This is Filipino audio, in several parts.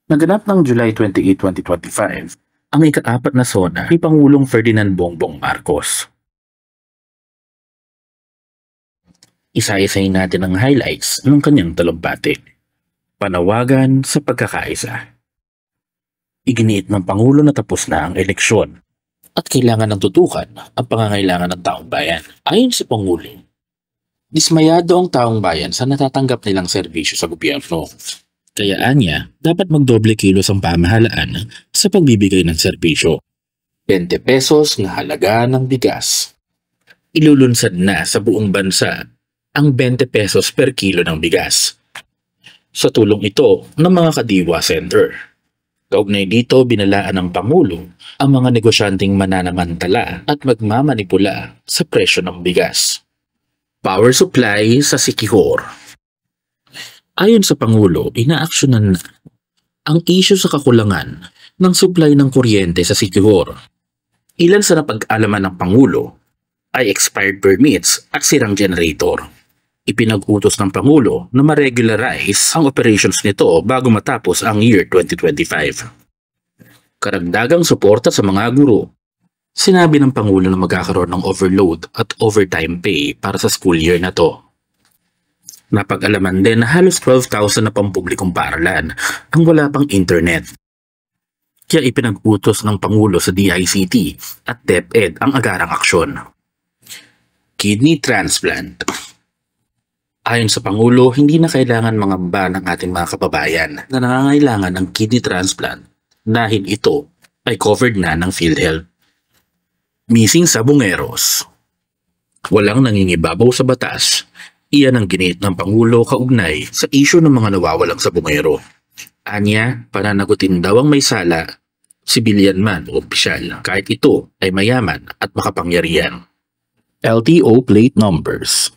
Naganap ng July 28, 2025, ang ika-4 na SONA ni Pangulong Ferdinand Bongbong Marcos. Isa-isahin natin ang highlights ng kanyang talumpati. Panawagan sa pagkakaisa. Iginiit ng Pangulo na tapos na ang eleksyon at kailangan ng tutukan ang pangangailangan ng taong bayan. Ayon sa Pangulo, dismayado ang taong bayan sa natatanggap nilang serbisyo sa gobyerno. Kaya anya, dapat magdoble kilos ang pamahalaan sa pagbibigay ng serbisyo. 20 pesos na halaga ng bigas. Ilulunsad na sa buong bansa ang 20 pesos per kilo ng bigas. Sa tulong ito ng mga Kadiwa Center. Kaugnay dito, binalaan ng Pangulo ang mga negosyanteng mananamantala at magmamanipula sa presyo ng bigas. Power supply sa Siquijor. Ayon sa Pangulo, inaaksyonan na ang isyu sa kakulangan ng supply ng kuryente sa Siquijor. Ilan sa napag-alaman ng Pangulo ay expired permits at sirang generator. Ipinag-utos ng Pangulo na ma-regularize ang operations nito bago matapos ang year 2025. Karagdagang suporta sa mga guro. Sinabi ng Pangulo na magkakaroon ng overload at overtime pay para sa school year na to. Napag-alaman din na halos 12,000 na pampublikong paaralan ang wala pang internet. Kaya ipinag-utos ng Pangulo sa DICT at DepEd ang agarang aksyon. Kidney transplant. Ayon sa Pangulo, hindi na kailangan mangamba ng ating mga kababayan na nangangailangan ng kidney transplant dahil ito ay covered na ng PhilHealth. Missing sa bungeros. Walang nangingibabaw sa batas. Iyan ang giniit ng Pangulo kaugnay sa isyu ng mga nawawalang sabungero. Anya, pananagutin daw ang may sala, sibilyan man o opisyal, kahit ito ay mayaman at makapangyarihan. LTO plate numbers.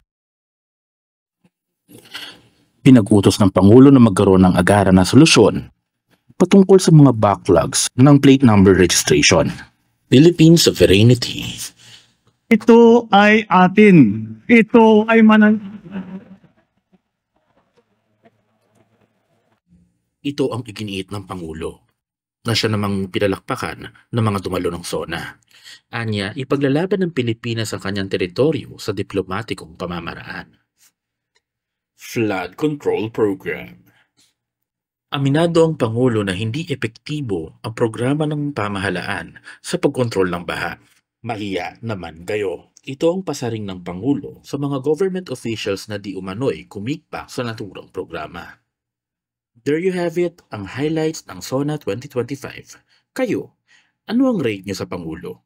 Pinag-utos ng Pangulo na magkaroon ng agaran na solusyon patungkol sa mga backlogs ng plate number registration. Philippine sovereignty. Ito ay atin. Ito ay Ito ang iginiit ng Pangulo na siya namang pinalakpakan ng mga dumalo ng SONA. Anya, ipaglalaban ng Pilipinas ang kanyang teritoryo sa diplomatikong pamamaraan. Flood Control Program. Aminado ang Pangulo na hindi epektibo ang programa ng pamahalaan sa pagkontrol ng baha. Mahiya naman kayo. Ito ang pasaring ng Pangulo sa mga government officials na di umano'y kumikpa sa naturang programa. There you have it, ang highlights ng SONA 2025. Kayo, ano ang rate niyo sa Pangulo?